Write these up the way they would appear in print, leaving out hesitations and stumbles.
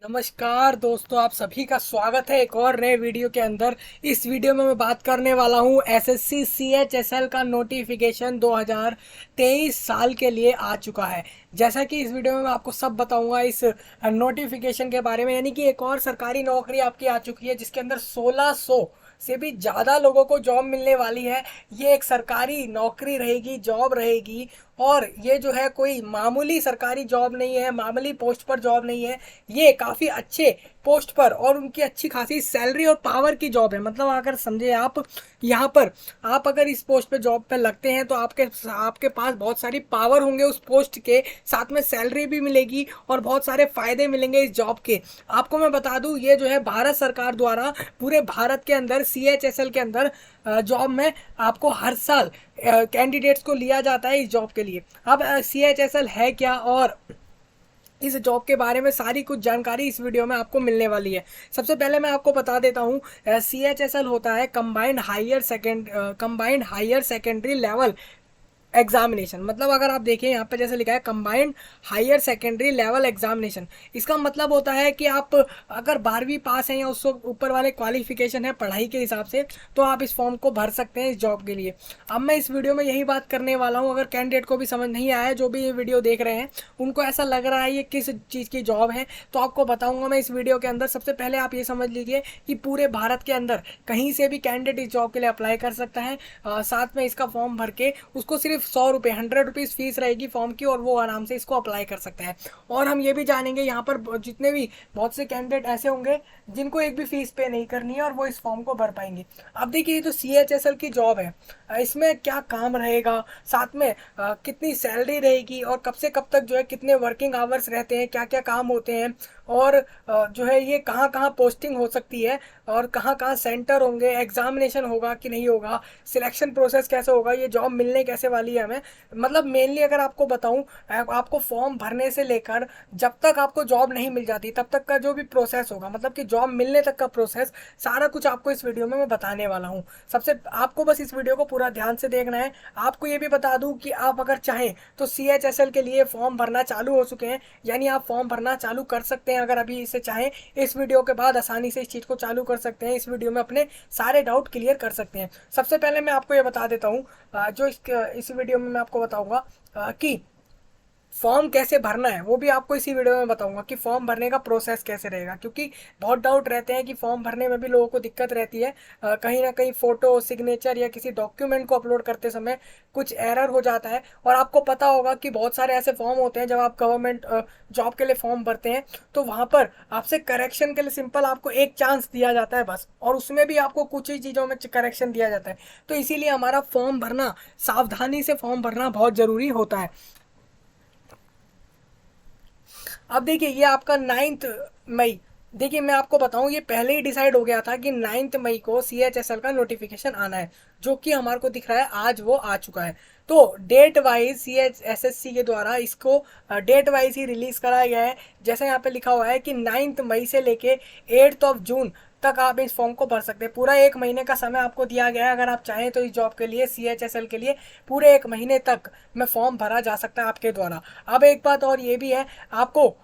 नमस्कार दोस्तों, आप सभी का स्वागत है एक और नए वीडियो के अंदर। इस वीडियो में मैं बात करने वाला हूं एसएससी सीएचएसएल का नोटिफिकेशन 2023 साल के लिए आ चुका है। जैसा कि इस वीडियो में मैं आपको सब बताऊंगा इस नोटिफिकेशन के बारे में, यानी कि एक और सरकारी नौकरी आपकी आ चुकी है जिसके अंदर 1600 से भी ज़्यादा लोगों को जॉब मिलने वाली है। ये एक सरकारी नौकरी रहेगी, जॉब रहेगी। और ये जो है कोई मामूली सरकारी जॉब नहीं है, मामूली पोस्ट पर जॉब नहीं है। ये काफ़ी अच्छे पोस्ट पर और उनकी अच्छी खासी सैलरी और पावर की जॉब है। मतलब अगर समझे आप, यहाँ पर आप अगर इस पोस्ट पे जॉब पे लगते हैं तो आपके आपके पास बहुत सारी पावर होंगे उस पोस्ट के साथ में, सैलरी भी मिलेगी और बहुत सारे फायदे मिलेंगे इस जॉब के। आपको मैं बता दूं, ये जो है भारत सरकार द्वारा पूरे भारत के अंदर सीएचएसएल के अंदर जॉब में आपको हर साल कैंडिडेट्स को लिया जाता है इस जॉब के लिए। अब सीएचएसएल है क्या और इस जॉब के बारे में सारी कुछ जानकारी इस वीडियो में आपको मिलने वाली है। सबसे पहले मैं आपको बता देता हूँ, सीएचएसएल होता है combined higher secondary level examination. मतलब अगर आप देखें यहाँ पे जैसे लिखा है combined higher secondary level examination, इसका मतलब होता है कि आप अगर 12वीं पास हैं या उससे ऊपर वाले क्वालिफिकेशन है पढ़ाई के हिसाब से, तो आप इस फॉर्म को भर सकते हैं इस जॉब के लिए। अब मैं इस वीडियो में यही बात करने वाला हूँ। अगर कैंडिडेट को भी समझ नहीं आया है, जो भी ये वीडियो देख रहे हैं उनको ऐसा लग रहा है ये किस चीज़ की जॉब है, तो आपको बताऊंगा मैं इस वीडियो के अंदर। सबसे पहले आप ये समझ लीजिए कि पूरे भारत के अंदर कहीं से भी कैंडिडेट इस जॉब के लिए अप्लाई कर सकता है। साथ में इसका फॉर्म भर के उसको सिर्फ 100 रुपये 100 रुपीज़ फीस रहेगी फॉर्म की, और वो आराम से इसको अप्लाई कर सकते हैं। और हम ये भी जानेंगे यहाँ पर जितने भी बहुत से कैंडिडेट ऐसे होंगे जिनको एक भी फीस पे नहीं करनी है और वो इस फॉर्म को भर पाएंगे। अब देखिए, ये जो सीएचएसएल की जॉब है, इसमें क्या काम रहेगा, साथ में कितनी सैलरी रहेगी और कब से कब तक जो है कितने वर्किंग आवर्स रहते हैं, क्या क्या काम होते हैं, और जो है ये कहाँ कहाँ पोस्टिंग हो सकती है और कहाँ कहाँ सेंटर होंगे, एग्जामिनेशन होगा कि नहीं होगा, सिलेक्शन प्रोसेस कैसे होगा, ये जॉब मिलने कैसे वाली है हमें। मतलब मेनली अगर आपको बताऊं, आपको फॉर्म भरने से लेकर जब तक आपको जॉब नहीं मिल जाती तब तक का जो भी प्रोसेस होगा, मतलब कि जॉब मिलने तक का प्रोसेस, सारा कुछ आपको इस वीडियो में मैं बताने वाला हूँ। सबसे आपको बस इस वीडियो को पूरा ध्यान से देखना है। आपको ये भी बता दूं कि आप अगर चाहें तो सीएचएसएल के लिए फॉर्म भरना चालू हो चुके हैं, यानी आप फॉर्म भरना चालू कर सकते हैं अगर अभी इसे चाहें। इस वीडियो के बाद आसानी से इस चीज़ को चालू कर सकते हैं, इस वीडियो में अपने सारे डाउट क्लियर कर सकते हैं। सबसे पहले मैं आपको ये बता देता हूँ, जो इस वीडियो में मैं आपको बताऊंगा कि फॉर्म कैसे भरना है, वो भी आपको इसी वीडियो में बताऊंगा कि फॉर्म भरने का प्रोसेस कैसे रहेगा। क्योंकि बहुत डाउट रहते हैं कि फॉर्म भरने में भी लोगों को दिक्कत रहती है, कहीं ना कहीं फोटो सिग्नेचर या किसी डॉक्यूमेंट को अपलोड करते समय कुछ एरर हो जाता है। और आपको पता होगा कि बहुत सारे ऐसे फॉर्म होते हैं, जब आप गवर्नमेंट जॉब के लिए फॉर्म भरते हैं तो वहाँ पर आपसे करेक्शन के लिए सिंपल आपको एक चांस दिया जाता है बस, और उसमें भी आपको कुछ ही चीज़ों में करेक्शन दिया जाता है। तो इसीलिए हमारा फॉर्म भरना, सावधानी से फॉर्म भरना बहुत ज़रूरी होता है। अब देखिए, ये आपका 9 मई, देखिए मैं आपको बताऊं, ये पहले ही डिसाइड हो गया था कि 9 मई को सीएचएसएल का नोटिफिकेशन आना है, जो कि हमारे को दिख रहा है आज वो आ चुका है। तो डेट वाइज सीएचएसएससी के द्वारा इसको डेट वाइज ही रिलीज कराया गया है। जैसे यहाँ पे लिखा हुआ है कि 9 मई से लेके 8 जून तक आप इस फॉर्म को भर सकते हैं। पूरा एक महीने का समय आपको दिया गया है। अगर आप चाहें तो इस जॉब के लिए, सीएचएसएल के लिए, पूरे एक महीने तक में फॉर्म भरा जा सकता है आपके द्वारा। अब एक बात और ये भी है, आपको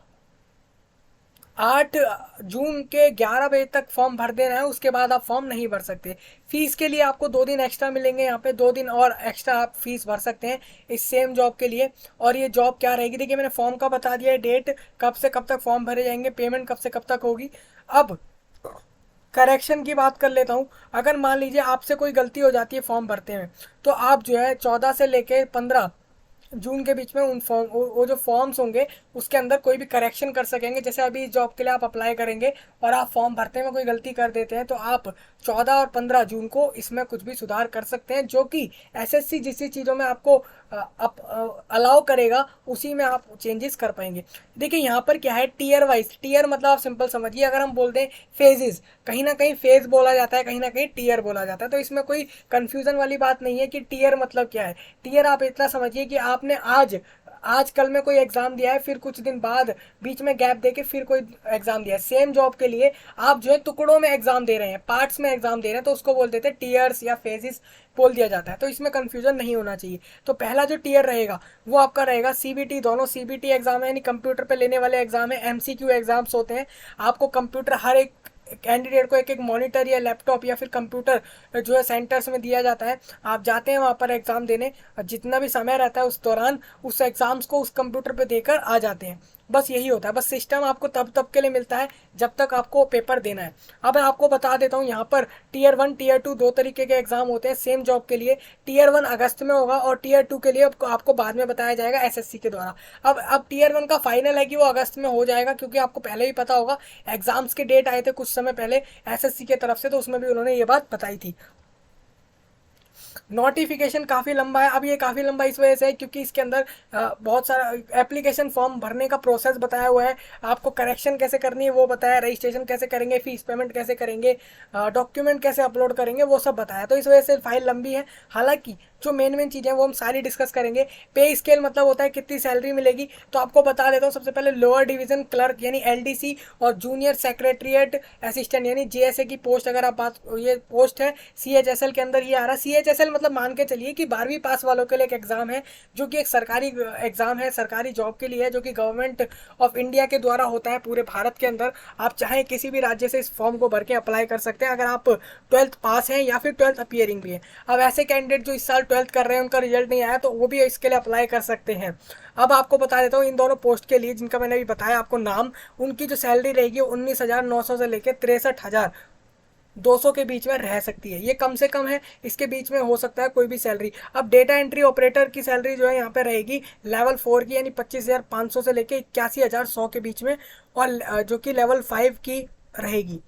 8 जून के 11 बजे तक फॉर्म भर देना है, उसके बाद आप फॉर्म नहीं भर सकते। फीस के लिए आपको 2 दिन एक्स्ट्रा मिलेंगे, यहाँ पे 2 दिन और एक्स्ट्रा आप फीस भर सकते हैं इस सेम जॉब के लिए। और ये जॉब क्या रहेगी, देखिए मैंने फॉर्म का बता दिया है, डेट कब से कब तक फॉर्म भरे जाएंगे, पेमेंट कब से कब तक होगी। अब करेक्शन की बात कर लेता हूँ। अगर मान लीजिए आपसे कोई गलती हो जाती है फॉर्म भरते हुए, तो आप जो है 14 से लेके 15 जून के बीच में उन फॉर्म, वो जो फॉर्म्स होंगे उसके अंदर कोई भी करेक्शन कर सकेंगे। जैसे अभी इस जॉब के लिए आप अप्लाई करेंगे और आप फॉर्म भरते में कोई गलती कर देते हैं, तो आप 14 और 15 जून को इसमें कुछ भी सुधार कर सकते हैं, जो कि एसएससी जिस चीज़ों में आपको अलाउ करेगा उसी में आप चेंजेस कर पाएंगे। देखिए यहाँ पर क्या है, टीयर वाइज, टीयर मतलब आप सिंपल समझिए, अगर हम बोल दें फेजेस, कहीं ना कहीं फेज बोला जाता है, कहीं ना कहीं टीयर बोला जाता है, तो इसमें कोई कंफ्यूजन वाली बात नहीं है कि टीयर मतलब क्या है। टीयर आप इतना समझिए कि आपने आज आज कल में कोई एग्जाम दिया है, फिर कुछ दिन बाद बीच में गैप देके फिर कोई एग्जाम दिया है, सेम जॉब के लिए आप जो है टुकड़ों में एग्जाम दे रहे हैं, पार्ट्स में एग्जाम दे रहे हैं, तो उसको बोल देते हैं टीयर्स या फेजेस बोल दिया जाता है। तो इसमें कंफ्यूजन नहीं होना चाहिए। तो पहला जो टीयर रहेगा वो आपका रहेगा सीबीटी, दोनों सीबीटी एग्जाम है यानी कंप्यूटर पे लेने वाले एग्जाम है, एमसीक्यू एग्जाम्स होते हैं। आपको कंप्यूटर हर एक कैंडिडेट को एक एक मॉनिटर या लैपटॉप या फिर कंप्यूटर जो है सेंटर्स में दिया जाता है। आप जाते हैं वहाँ पर एग्ज़ाम देने, जितना भी समय रहता है उस दौरान उस एग्ज़ाम्स को उस कंप्यूटर पे देकर आ जाते हैं। बस यही होता है। बस सिस्टम आपको तब तब के लिए मिलता है जब तक आपको पेपर देना है। अब मैं आपको बता देता हूँ यहाँ पर टीयर 1 टीयर 2 दो तरीके के एग्जाम होते हैं सेम जॉब के लिए। टीयर 1 अगस्त में होगा और टीयर 2 के लिए आपको बाद में बताया जाएगा एसएससी के द्वारा। अब टीयर 1 का फाइनल है कि वो अगस्त में हो जाएगा, क्योंकि आपको पहले ही पता होगा एग्जाम्स के डेट आए थे कुछ समय पहले एसएससी की तरफ से, तो उसमें भी उन्होंने ये बात बताई थी। नोटिफिकेशन काफ़ी लंबा है। अब ये काफ़ी लंबा इस वजह से है क्योंकि इसके अंदर बहुत सारा एप्लीकेशन फॉर्म भरने का प्रोसेस बताया हुआ है, आपको करेक्शन कैसे करनी है वो बताया, रजिस्ट्रेशन कैसे करेंगे, फीस पेमेंट कैसे करेंगे, डॉक्यूमेंट कैसे अपलोड करेंगे, वो सब बताया। तो इस वजह से फाइल लंबी है। हालांकि जो मेन चीज़ें वो हम सारी डिस्कस करेंगे। पे स्केल मतलब होता है कितनी सैलरी मिलेगी, तो आपको बता देता हूँ। सबसे पहले लोअर डिवीजन क्लर्क यानी एलडीसी और जूनियर सेक्रेटरिएट असिस्टेंट यानी जेएसए की पोस्ट, अगर आप बात, ये पोस्ट है सीएचएसएल के अंदर ये आ रहा है। सीएचएसएल मतलब मान के चलिए कि 12वीं पास वालों के लिए एक एग्जाम है, जो कि एक सरकारी एग्जाम है, सरकारी जॉब के लिए है, जो कि गवर्नमेंट ऑफ इंडिया के द्वारा होता है पूरे भारत के अंदर। आप चाहे किसी भी राज्य से इस फॉर्म को भर के अप्लाई कर सकते हैं, अगर आप 12th पास हैं या फिर 12th अपियरिंग भी है। अब ऐसे कैंडिडेट जो इस साल 12th कर रहे हैं, उनका रिजल्ट नहीं आया, तो वो भी इसके लिए अप्लाई कर सकते हैं। अब आपको बता देता हूँ इन दोनों पोस्ट के लिए जिनका मैंने अभी बताया आपको नाम, उनकी जो सैलरी रहेगी 19,900 से लेकर 63,200 के बीच में रह सकती है। ये कम से कम है, इसके बीच में हो सकता है कोई भी सैलरी। अब डेटा एंट्री ऑपरेटर की सैलरी जो है यहाँ पे रहेगी लेवल 4 की यानी 25,500 से लेकर 81,100 के बीच में, और जो कि लेवल 5 की रहेगी,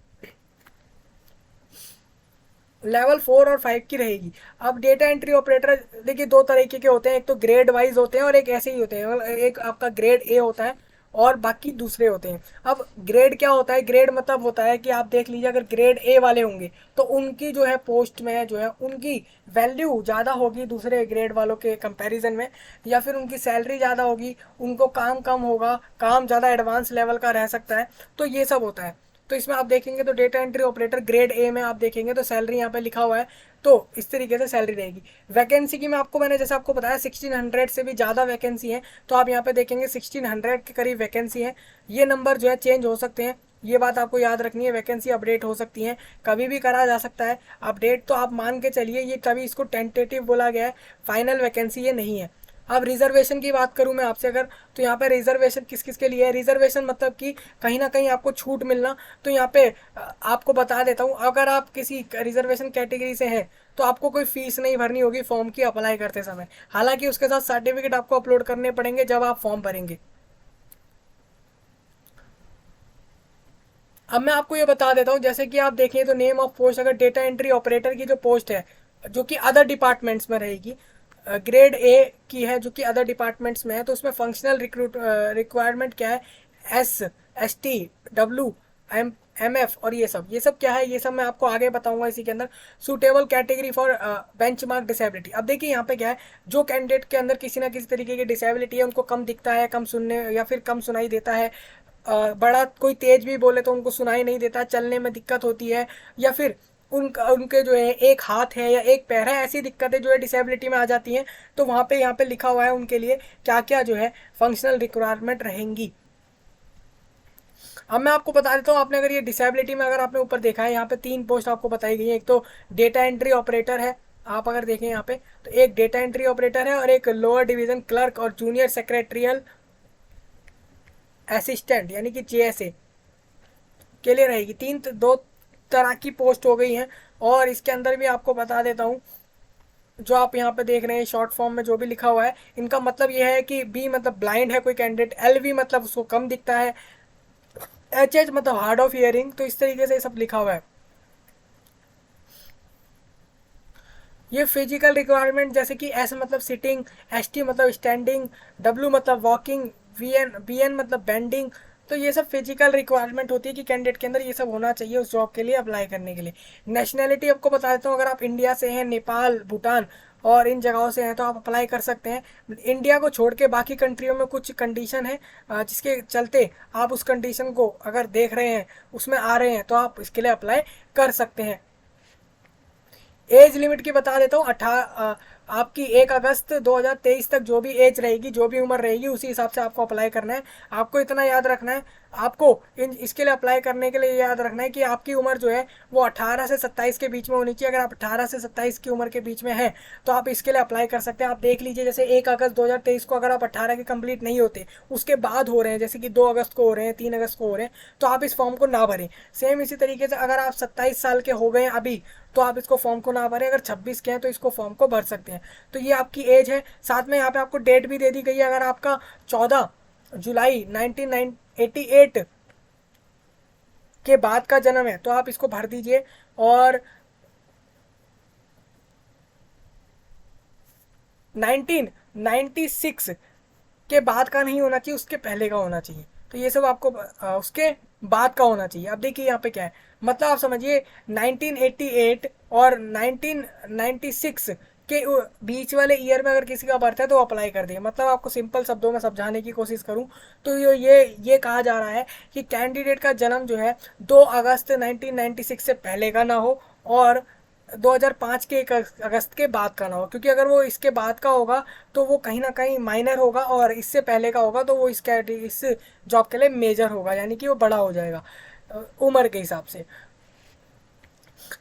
लेवल 4 और 5 की रहेगी। अब डेटा एंट्री ऑपरेटर देखिए दो तरीके के होते हैं, एक तो ग्रेड वाइज होते हैं और एक ऐसे ही होते हैं। एक आपका ग्रेड ए होता है और बाकी दूसरे होते हैं। अब ग्रेड क्या होता है, ग्रेड मतलब होता है कि आप देख लीजिए अगर ग्रेड ए वाले होंगे तो उनकी जो है पोस्ट में जो है उनकी वैल्यू ज़्यादा होगी दूसरे ग्रेड वालों के कंपैरिजन में, या फिर उनकी सैलरी ज़्यादा होगी, उनको काम कम होगा, काम ज़्यादा एडवांस लेवल का रह सकता है। तो ये सब होता है। तो इसमें आप देखेंगे तो data entry operator grade A में आप देखेंगे तो सैलरी यहाँ पे लिखा हुआ है, तो इस तरीके से सैलरी रहेगी। वैकेंसी की मैं आपको, मैंने जैसे आपको बताया 1600 से भी ज़्यादा वैकेंसी है, तो आप यहाँ पे देखेंगे 1600 के करीब वैकेंसी है। ये नंबर जो है चेंज हो सकते हैं, ये बात आपको याद रखनी है। वैकेंसी अपडेट हो सकती है, कभी भी करा जा सकता है अपडेट। तो आप मान के चलिए ये कभी इसको टेंटेटिव बोला गया है, फाइनल वैकेंसी ये नहीं है। अब रिजर्वेशन की बात करूं मैं आपसे अगर, तो यहाँ पे रिजर्वेशन किस किस के लिए है। रिजर्वेशन मतलब कि कहीं ना कहीं आपको छूट मिलना। तो यहाँ पे आपको बता देता हूँ, अगर आप किसी रिजर्वेशन कैटेगरी से हैं तो आपको कोई फीस नहीं भरनी होगी फॉर्म की अप्लाई करते समय। हालांकि उसके साथ सर्टिफिकेट आपको अपलोड करने पड़ेंगे जब आप फॉर्म भरेंगे। अब मैं आपको ये बता देता हूँ, जैसे कि आप देखिए तो नेम ऑफ पोस्ट, अगर डेटा एंट्री ऑपरेटर की जो पोस्ट है जो कि अदर डिपार्टमेंट्स में रहेगी, ग्रेड ए की है जो कि अदर डिपार्टमेंट्स में है, तो उसमें फंक्शनल रिक्वायरमेंट क्या है, SST, WMF और ये सब क्या है, ये सब मैं आपको आगे बताऊंगा इसी के अंदर। Suitable category for benchmark disability. अब देखिए यहाँ पे क्या है, जो कैंडिडेट के अंदर किसी ना किसी तरीके की डिसेबिलिटी है, उनको कम दिखता है, कम सुनने या फिर कम सुनाई देता है, बड़ा कोई तेज भी बोले तो उनको सुनाई नहीं देता, चलने में दिक्कत होती है, या फिर उनके जो है एक हाथ है या एक पैर है, ऐसी दिक्कतें जो है डिसेबिलिटी में आ जाती हैं। तो वहाँ पे यहाँ पे लिखा हुआ है उनके लिए क्या क्या जो है फंक्शनल रिक्वायरमेंट रहेंगी। अब मैं आपको बता देता हूँ, आपने अगर ये डिसेबिलिटी में अगर आपने ऊपर देखा है, यहाँ पे 3 पोस्ट आपको बताई गई है। एक तो डेटा एंट्री ऑपरेटर है, आप अगर देखें यहाँ पे तो एक डेटा एंट्री ऑपरेटर है और एक लोअर डिवीजन क्लर्क और जूनियर सेक्रेटरियल असिस्टेंट यानी कि जेएसए के लिए रहेगी। दो तरह की पोस्ट हो गई हैं। और इसके अंदर भी आपको बता देता हूँ, जो आप यहाँ पे देख रहे हैं शॉर्ट फॉर्म में जो भी लिखा हुआ है, इनका मतलब यह है कि बी मतलब ब्लाइंड है कोई कैंडिडेट, LV मतलब उसको कम दिखता है, HH मतलब हार्ड ऑफ हियरिंग। तो इस तरीके से सब लिखा हुआ है। ये फिजिकल रिक्वायरमेंट जैसे कि S मतलब सिटिंग, ST मतलब स्टैंडिंग, W मतलब वॉकिंग, BN मतलब बेंडिंग। तो ये सब फिजिकल रिक्वायरमेंट होती है कि कैंडिडेट के अंदर ये सब होना चाहिए उस जॉब के लिए अप्लाई करने के लिए। नेशनैलिटी आपको बता देता हूँ, अगर आप इंडिया से हैं, नेपाल, भूटान और इन जगहों से हैं तो आप अप्लाई कर सकते हैं। इंडिया को छोड़ के बाकी कंट्रियों में कुछ कंडीशन है जिसके चलते आप उस कंडीशन को अगर देख रहे हैं, उसमें आ रहे हैं, तो आप इसके लिए अप्लाई कर सकते हैं। एज लिमिट की बता देता हूँ। आपकी 1 अगस्त 2023 तक जो भी एज रहेगी, जो भी उम्र रहेगी, उसी हिसाब से आपको अप्लाई करना है। आपको इतना याद रखना है, आपको इसके लिए अप्लाई करने के लिए याद रखना है कि आपकी उम्र जो है वो 18 से 27 के बीच में होनी चाहिए। अगर आप 18 से 27 की उम्र के बीच में हैं तो आप इसके लिए अप्लाई कर सकते हैं। आप देख लीजिए, जैसे 1 अगस्त 2023 को अगर आप 18 के कंप्लीट नहीं होते, उसके बाद हो रहे हैं, जैसे कि 2 अगस्त को हो रहे हैं, 3 अगस्त को हो रहे हैं, तो आप इस फॉर्म को ना भरें। सेम इसी तरीके से अगर आप 27 साल के हो गए अभी, तो आप इसको फॉर्म को ना भरें। अगर 26 के हैं तो इसको फॉर्म को भर सकते हैं। तो ये आपकी एज है। साथ में यहाँ पे आपको डेट भी दे दी गई है। अगर आपका 14 जुलाई 1988 के बाद का जन्म है तो आप इसको भर दीजिए। और 1996 के बाद का नहीं होना चाहिए, उसके पहले का होना चाहिए। तो ये सब आपको उसके बाद का होना चाहिए। अब देखिए यहाँ पे क्या है, मतलब आप समझिए 1988 और 1996 के बीच वाले ईयर में अगर किसी का बर्थ है तो अप्लाई कर दिए। मतलब आपको सिंपल शब्दों में समझाने की कोशिश करूं तो ये कहा जा रहा है कि कैंडिडेट का जन्म जो है 2 अगस्त 1996 से पहले का ना हो और 2005 के 1 अगस्त के बाद का ना हो। क्योंकि अगर वो इसके बाद का होगा तो वो कहीं ना कहीं माइनर होगा, और इससे पहले का होगा तो वो इस जॉब के लिए मेजर होगा, यानी कि वो बड़ा हो जाएगा उम्र के हिसाब से।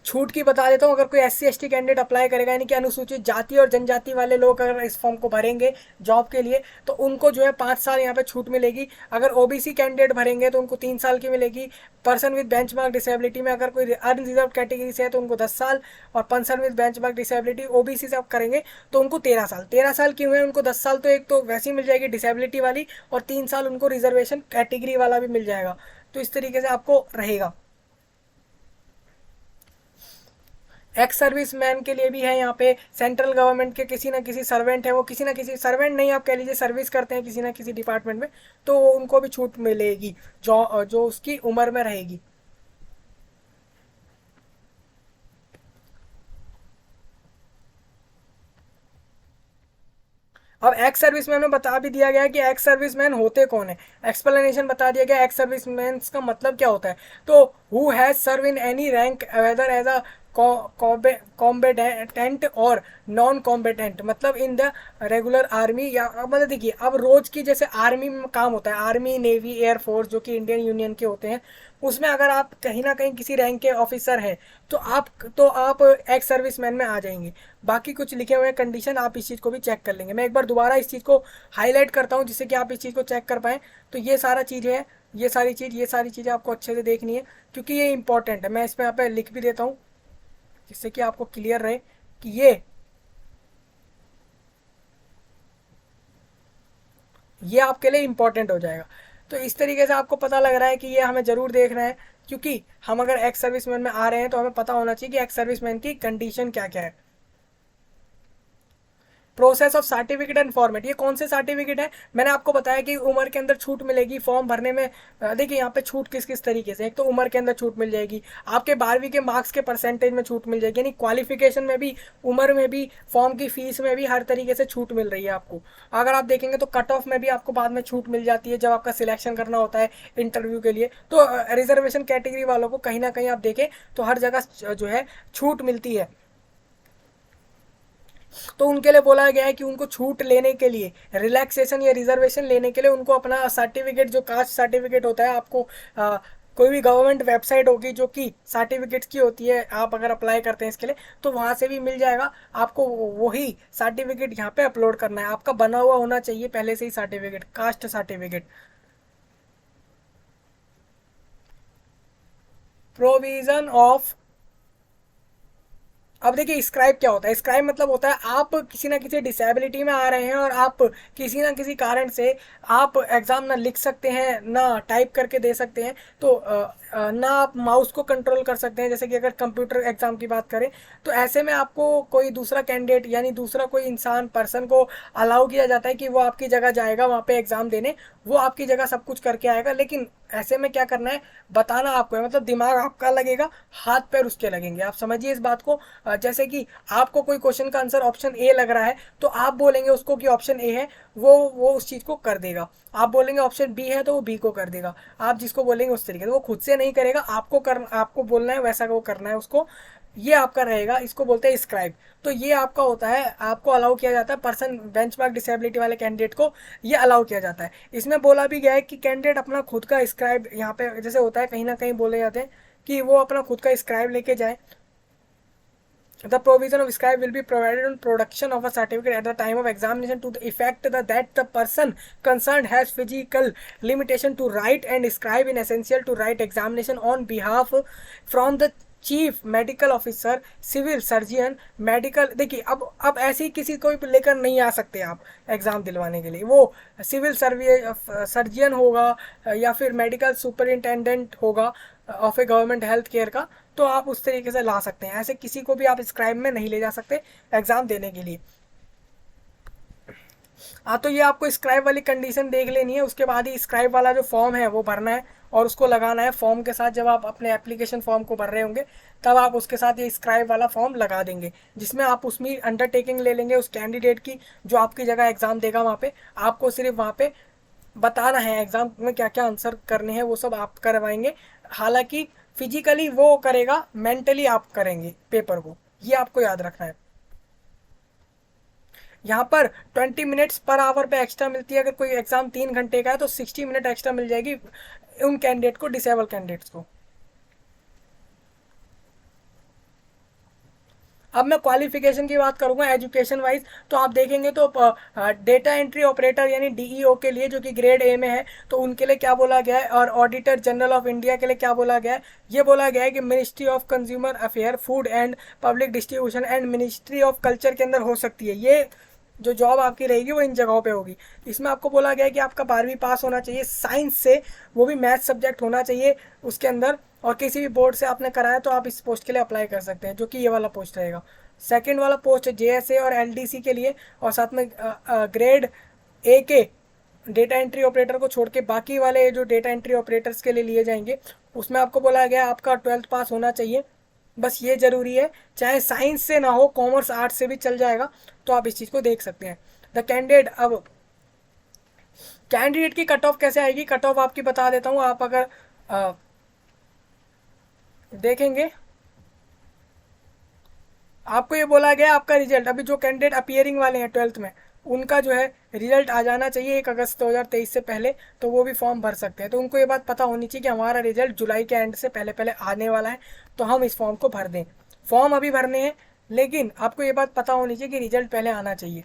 छूट की बता देता हूँ। अगर कोई SC ST कैंडिडेट अप्लाई करेगा, यानी कि अनुसूचित जाति और जनजाति वाले लोग अगर इस फॉर्म को भरेंगे जॉब के लिए, तो उनको जो है 5 साल यहाँ पे छूट मिलेगी। अगर OBC कैंडिडेट भरेंगे तो उनको 3 साल की मिलेगी। पर्सन विद बेंचमार्क डिसेबिलिटी में अगर कोई अनरिजर्व कैटेगरी से है तो उनको 10 साल, और person with benchmark disability OBC से आप करेंगे तो उनको 13 साल। 13 साल क्यों है उनको 10 साल? तो एक तो वैसी मिल जाएगी डिसेबिलिटी वाली, और 3 साल उनको रिजर्वेशन कैटेगरी वाला भी मिल जाएगा। तो इस तरीके से आपको रहेगा। एक्स सर्विस मैन के लिए भी है यहाँ पे। सेंट्रल गवर्नमेंट के किसी ना किसी सर्वेंट है, वो किसी ना किसी सर्वेंट नहीं, आप कह लीजिए सर्विस करते हैं किसी ना किसी डिपार्टमेंट में, तो उनको भी छूट मिलेगी जो उसकी उम्र में रहेगी। अब एक्स सर्विसमैन में बता भी दिया गया है कि एक्स सर्विसमैन होते कौन है। एक्सप्लेनेशन बता दिया गया एक्स सर्विसमैन का मतलब क्या होता है। तो who has served in any rank whether as a combatant और नॉन कॉम्बेटेंट, मतलब इन द रेगुलर आर्मी, या मतलब देखिए अब रोज की जैसे आर्मी में काम होता है, आर्मी नेवी एयरफोर्स जो कि इंडियन यूनियन के होते हैं, उसमें अगर आप कहीं ना कहीं किसी रैंक के ऑफिसर हैं तो आप एक्स सर्विसमैन में आ जाएंगे। बाकी कुछ लिखे हुए कंडीशन आप इस चीज़ को भी चेक कर लेंगे। मैं एक बार दोबारा इस चीज़ को हाईलाइट करता हूँ जिससे कि आप इस चीज़ को चेक कर पाएँ। तो ये सारा चीज़ है, ये सारी चीज़ें आपको अच्छे से देखनी है क्योंकि ये इंपॉर्टेंट है। मैं इसमें यहाँ पे लिख भी देता हूँ जिससे कि आपको क्लियर रहे कि ये आपके लिए इंपॉर्टेंट हो जाएगा। तो इस तरीके से आपको पता लग रहा है कि ये हमें ज़रूर देखना है, क्योंकि हम अगर एक्स सर्विसमैन में आ रहे हैं तो हमें पता होना चाहिए कि एक्स सर्विसमैन की कंडीशन क्या क्या है। Process of certificate and format, ये कौन से सर्टिफिकेट है? मैंने आपको बताया कि उम्र के अंदर छूट मिलेगी फॉर्म भरने में। देखिए यहाँ पे छूट किस किस तरीके से, एक तो उम्र के अंदर छूट मिल जाएगी, आपके 12वीं के मार्क्स के परसेंटेज में छूट मिल जाएगी, यानी क्वालिफिकेशन में भी, उम्र में भी, फॉर्म की फीस में भी, हर तरीके से छूट मिल रही है आपको। अगर आप देखेंगे तो कट ऑफ में भी आपको बाद में छूट मिल जाती है जब आपका सिलेक्शन करना होता है इंटरव्यू के लिए। तो रिजर्वेशन कैटेगरी वालों को कहीं ना कहीं आप देखें तो हर जगह जो है छूट मिलती है। तो उनके लिए बोला गया है कि उनको छूट लेने के लिए, रिलैक्सेशन या रिजर्वेशन लेने के लिए उनको अपना सर्टिफिकेट, जो कास्ट सर्टिफिकेट होता है, आपको कोई भी गवर्नमेंट वेबसाइट होगी जो कि सर्टिफिकेट्स की होती है, आप अगर अप्लाई करते हैं इसके लिए तो वहाँ से भी मिल जाएगा आपको। वही सर्टिफिकेट यहाँ पे अपलोड करना है, आपका बना हुआ होना चाहिए पहले से ही certificate, caste certificate. Provision of, अब देखिए स्क्राइब क्या होता है। स्क्राइब मतलब होता है आप किसी ना किसी डिसेबिलिटी में आ रहे हैं और आप किसी ना किसी कारण से आप एग्ज़ाम ना लिख सकते हैं, ना टाइप करके दे सकते हैं, तो ना आप माउस को कंट्रोल कर सकते हैं। जैसे कि अगर कंप्यूटर एग्ज़ाम की बात करें तो ऐसे में आपको कोई दूसरा कैंडिडेट यानी दूसरा कोई इंसान, पर्सन को अलाउ किया जाता है कि वो आपकी जगह जाएगा वहाँ पे एग्ज़ाम देने, वो आपकी जगह सब कुछ करके आएगा। लेकिन ऐसे में क्या करना है बताना आपको है, मतलब दिमाग आपका लगेगा, हाथ पैर उसके लगेंगे। आप समझिए इस बात को। जैसे कि आपको कोई क्वेश्चन का आंसर ऑप्शन ए लग रहा है तो आप बोलेंगे उसको कि ऑप्शन ए है, वो उस चीज़ को कर देगा। आप बोलेंगे ऑप्शन बी है तो वो बी को कर देगा। आप जिसको बोलेंगे उस तरीके से, वो खुद से नहीं करेगा, आपको बोलना है वैसा वो करना है उसको। ये आपका रहेगा, इसको बोलते हैं स्क्राइब। तो ये आपका होता है, आपको अलाउ किया जाता है पर्सन बेंचमार्क डिसेबिलिटी वाले कैंडिडेट को ये अलाउ किया जाता है। इसमें बोला भी गया है कि कैंडिडेट अपना खुद का स्क्राइब, यहाँ पे जैसे होता है कहीं ना कहीं बोले जाते हैं कि वो अपना खुद का स्क्राइब लेके जाए। The provision of scribe will be provided on production of a certificate at the time of examination to the effect that the person concerned has physical limitation to write and scribe in essential to write examination on behalf from the chief medical officer, civil surgeon, medical. देखिए अब ऐसे ही किसी को भी लेकर नहीं आ सकते आप एग्ज़ाम दिलवाने के लिए। वो सिविल सर्जियन होगा या फिर मेडिकल सुपरिंटेंडेंट होगा of A government health care का, तो आप उस तरीके से ला सकते हैं। ऐसे किसी को भी आप स्क्राइब में नहीं ले जा सकते एग्ज़ाम देने के लिए। हाँ, तो ये आपको स्क्राइब वाली कंडीशन देख लेनी है। उसके बाद ही स्क्राइब वाला जो फॉर्म है वो भरना है और उसको लगाना है फॉर्म के साथ। जब आप अपने एप्लीकेशन फॉर्म को भर रहे होंगे तब आप उसके साथ ये स्क्राइब वाला फॉर्म लगा देंगे, जिसमें आप उसमें अंडरटेकिंग ले लेंगे उस कैंडिडेट की जो आपकी जगह एग्ज़ाम देगा। वहाँ पे आपको सिर्फ वहाँ पे बताना है एग्ज़ाम में क्या क्या आंसर करने हैं, वो सब आप करवाएंगे। हालांकि फिजिकली वो करेगा, मेंटली आप करेंगे पेपर को, ये आपको याद रखना है। यहाँ पर 20 मिनट्स पर आवर पे एक्स्ट्रा मिलती है। अगर कोई एग्जाम 3 घंटे का है तो 60 मिनट एक्स्ट्रा मिल जाएगी उन कैंडिडेट को, डिसेबल कैंडिडेट्स को। अब मैं क्वालिफिकेशन की बात करूंगा एजुकेशन वाइज, तो आप देखेंगे तो डेटा एंट्री ऑपरेटर यानी डीईओ के लिए जो कि ग्रेड ए में है, तो उनके लिए क्या बोला गया है, और ऑडिटर जनरल ऑफ इंडिया के लिए क्या बोला गया है। ये बोला गया है कि ministry of consumer affair, food and public distribution and ministry of culture के अंदर हो सकती है। ये जो जॉब आपकी रहेगी वो इन जगहों पे होगी। इसमें आपको बोला गया है कि आपका 12वीं पास होना चाहिए साइंस से, वो भी मैथ सब्जेक्ट होना चाहिए उसके अंदर, और किसी भी बोर्ड से आपने कराया तो आप इस पोस्ट के लिए अप्लाई कर सकते हैं, जो कि ये वाला पोस्ट रहेगा। सेकंड वाला पोस्ट है जेएसए और एलडीसी के लिए, और साथ में ग्रेड ए के डेटा एंट्री ऑपरेटर को छोड़ के बाकी वाले जो डेटा एंट्री ऑपरेटर्स के लिए लिए जाएंगे, उसमें आपको बोला गया आपका 12th पास होना चाहिए, बस ये ज़रूरी है। चाहे साइंस से ना हो, कॉमर्स आर्ट्स से भी चल जाएगा, तो आप इस चीज़ को देख सकते हैं। द कैंडिडेट, अब कैंडिडेट की कट ऑफ कैसे आएगी, कट ऑफ आपकी बता देता हूँ। आप अगर देखेंगे, आपको ये बोला गया आपका रिजल्ट, अभी जो कैंडिडेट अपीयरिंग वाले हैं 12th में, उनका जो है रिजल्ट आ जाना चाहिए 1 अगस्त 2023 से पहले, तो वो भी फॉर्म भर सकते हैं। तो उनको ये बात पता होनी चाहिए कि हमारा रिजल्ट जुलाई के एंड से पहले पहले आने वाला है, तो हम इस फॉर्म को भर दें। फॉर्म अभी भरने हैं, लेकिन आपको ये बात पता होनी चाहिए कि रिजल्ट पहले आना चाहिए।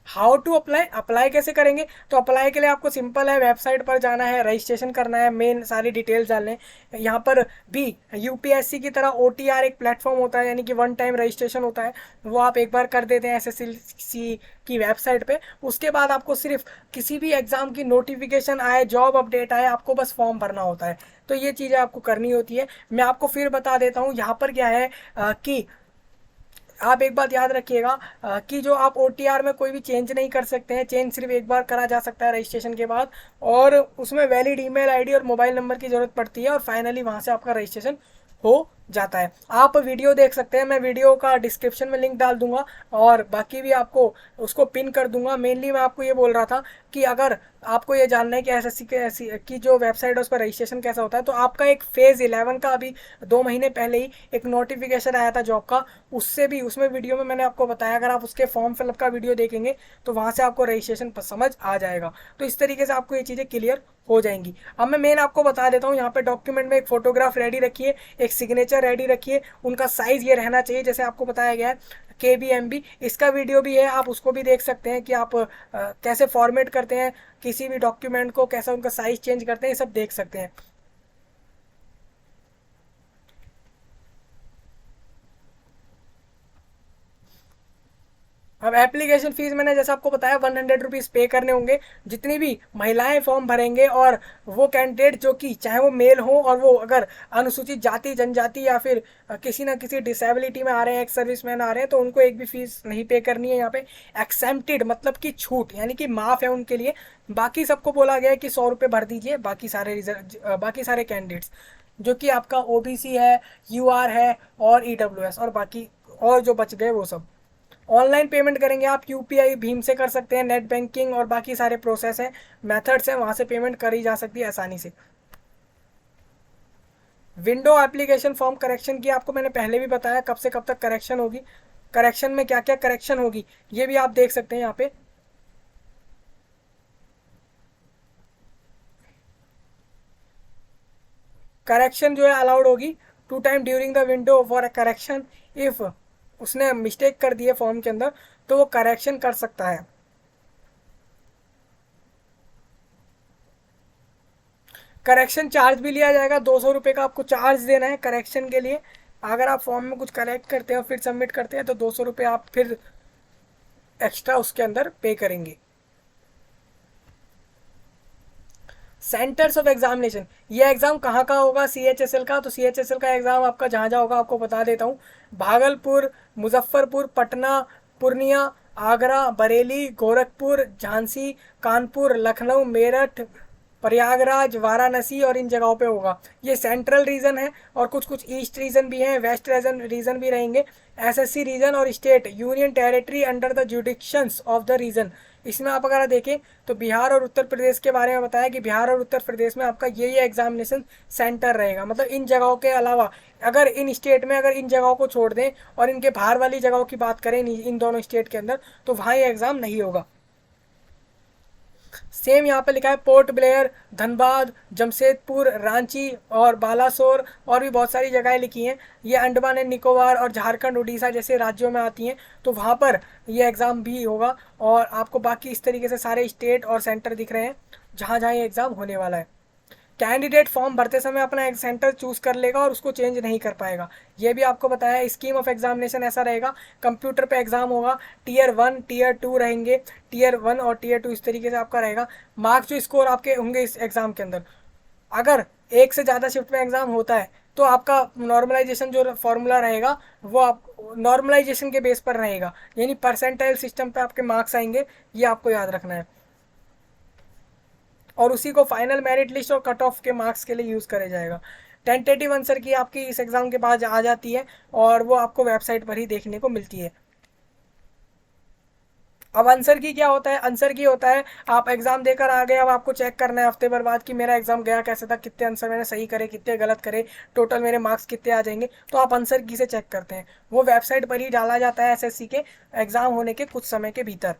हाउ टू अप्लाई, अप्लाई कैसे करेंगे, तो अप्लाई के लिए आपको सिंपल है, वेबसाइट पर जाना है, रजिस्ट्रेशन करना है, मेन सारी डिटेल्स डालने हैं। यहाँ पर भी यूपीएससी की तरह ओटीआर एक प्लेटफॉर्म होता है, यानी कि 1 टाइम रजिस्ट्रेशन होता है, वो आप एक बार कर देते हैं एसएससी की वेबसाइट पे। उसके बाद आपको सिर्फ किसी भी एग्जाम की नोटिफिकेशन आए, जॉब अपडेट आए, आपको बस फॉर्म भरना होता है। तो ये चीज़ें आपको करनी होती है। मैं आपको फिर बता देता हूँ यहाँ पर क्या है कि आप एक बात याद रखिएगा कि जो आप ओटीआर में कोई भी चेंज नहीं कर सकते हैं, चेंज सिर्फ एक बार करा जा सकता है रजिस्ट्रेशन के बाद, और उसमें वैलिड ईमेल आईडी और मोबाइल नंबर की ज़रूरत पड़ती है, और फाइनली वहाँ से आपका रजिस्ट्रेशन हो जाता है। आप वीडियो देख सकते हैं, मैं वीडियो का डिस्क्रिप्शन में लिंक डाल दूंगा, और बाकी भी आपको उसको पिन कर दूंगा। मेनली मैं आपको ये बोल रहा था कि अगर आपको ये जानना है कि एसएससी की जो वेबसाइट है उस पर रजिस्ट्रेशन कैसा होता है, तो आपका एक फेज़ 11 का अभी 2 महीने पहले ही एक नोटिफिकेशन आया था जॉब का, उससे भी, उसमें वीडियो में मैंने आपको बताया, अगर आप उसके फॉर्म फिलअप का वीडियो देखेंगे तो वहाँ से आपको रजिस्ट्रेशन समझ आ जाएगा। तो इस तरीके से आपको ये चीज़ें क्लियर हो जाएंगी। अब मैं मेन आपको बता देता हूँ, यहाँ पे डॉक्यूमेंट में एक फोटोग्राफ रेडी रखिए, एक सिग्नेचर रेडी रखिए, उनका साइज़ ये रहना चाहिए जैसे आपको बताया गया है KBMB। इसका वीडियो भी है, आप उसको भी देख सकते हैं कि आप कैसे फॉर्मेट करते हैं किसी भी डॉक्यूमेंट को, कैसा उनका साइज़ चेंज करते हैं, ये सब देख सकते हैं। अब एप्लीकेशन फीस मैंने जैसे आपको बताया 100 रुपीज़ पे करने होंगे। जितनी भी महिलाएं फॉर्म भरेंगे और वो कैंडिडेट जो कि चाहे वो मेल हो और वो अगर अनुसूचित जाति जनजाति या फिर किसी ना किसी डिसेबिलिटी में आ रहे हैं, एक्स सर्विसमैन आ रहे हैं, तो उनको एक भी फीस नहीं पे करनी है यहाँ पे। एक्सेम्प्टेड मतलब कि छूट यानी कि माफ़ है उनके लिए। बाकी सबको बोला गया है कि 100 रुपये भर दीजिए, बाकी सारे कैंडिडेट्स जो कि आपका ओबीसी है, यूआर है और ईडब्ल्यूएस और बाकी और जो बच गए वो सब। ऑनलाइन पेमेंट करेंगे आप, यूपीआई भीम से कर सकते हैं, नेट बैंकिंग और बाकी सारे प्रोसेस हैं, मेथड्स हैं, वहाँ से पेमेंट करी जा सकती है आसानी से। विंडो एप्लीकेशन फॉर्म करेक्शन की आपको मैंने पहले भी बताया कब से कब तक करेक्शन होगी, करेक्शन में क्या क्या करेक्शन होगी ये भी आप देख सकते हैं यहाँ पे। करेक्शन जो है अलाउड होगी 2 time during the window for a correction. If उसने मिस्टेक कर दी है फॉर्म के अंदर तो वो करेक्शन कर सकता है। करेक्शन चार्ज भी लिया जाएगा, 200 रुपये का आपको चार्ज देना है करेक्शन के लिए। अगर आप फॉर्म में कुछ करेक्ट करते हैं और फिर सबमिट करते हैं तो 200 रुपये आप फिर एक्स्ट्रा उसके अंदर पे करेंगे। सेंटर्स ऑफ एग्जामिनेशन, ये एग्जाम कहाँ का होगा सीएचएसएल का, तो सीएचएसएल का एग्जाम आपका जहाँ जहाँ होगा आपको बता देता हूँ। भागलपुर, मुजफ्फरपुर, पटना, पूर्णिया, आगरा, बरेली, गोरखपुर, झांसी, कानपुर, लखनऊ, मेरठ, प्रयागराज, वाराणसी और इन जगहों पे होगा। ये सेंट्रल रीजन है और कुछ कुछ ईस्ट रीजन भी हैं, वेस्ट रीजन भी रहेंगे। एसएससी रीजन और state union territory under the jurisdictions of the region. इसमें आप अगर देखें तो बिहार और उत्तर प्रदेश के बारे में बताया कि बिहार और उत्तर प्रदेश में आपका ये एग्जामिनेशन सेंटर रहेगा। मतलब इन जगहों के अलावा अगर इन स्टेट में अगर इन जगहों को छोड़ दें और इनके बाहर वाली जगहों की बात करें इन दोनों स्टेट के अंदर तो वहाँ ये एग्ज़ाम नहीं होगा। सेम यहाँ पे लिखा है पोर्ट ब्लेयर, धनबाद, जमशेदपुर, रांची और बालासोर और भी बहुत सारी जगहें लिखी हैं। ये अंडमान एंड निकोबार और झारखंड, उड़ीसा जैसे राज्यों में आती हैं, तो वहाँ पर ये एग्ज़ाम भी होगा। और आपको बाकी इस तरीके से सारे स्टेट और सेंटर दिख रहे हैं जहाँ जहाँ ये एग्ज़ाम होने वाला है। कैंडिडेट फॉर्म भरते समय अपना एक सेंटर चूज कर लेगा और उसको चेंज नहीं कर पाएगा। ये भी आपको बताया। स्कीम ऑफ एग्जामिनेशन ऐसा रहेगा, कंप्यूटर पे एग्जाम होगा, टीयर 1 टीयर 2 रहेंगे, टीयर 1 और टीयर 2 इस तरीके से आपका रहेगा। मार्क्स जो स्कोर आपके होंगे इस एग्जाम के अंदर, अगर एक से ज़्यादा शिफ्ट में एग्जाम होता है तो आपका नॉर्मलाइजेशन जो फॉर्मूला रहेगा वो आप नॉर्मलाइजेशन के बेस पर रहेगा, यानी परसेंटाइल सिस्टम पे आपके मार्क्स आएंगे, ये आपको याद रखना है। और उसी को फाइनल मेरिट लिस्ट और कट ऑफ के मार्क्स के लिए यूज़ करा जाएगा। टेंटेटिव आंसर की आपकी इस एग्ज़ाम के बाद आ जाती है और वो आपको वेबसाइट पर ही देखने को मिलती है। अब आंसर की क्या होता है, आंसर की होता है आप एग्जाम देकर आ गए, अब आपको चेक करना है हफ्ते भर बाद कि मेरा एग्जाम गया कैसे था, कितने आंसर मैंने सही करे, कितने गलत करे, टोटल मेरे मार्क्स कितने आ जाएंगे। तो आप आंसर की से चेक करते हैं, वो वेबसाइट पर ही डाला जाता है एसएससी के एग्जाम होने के कुछ समय के भीतर।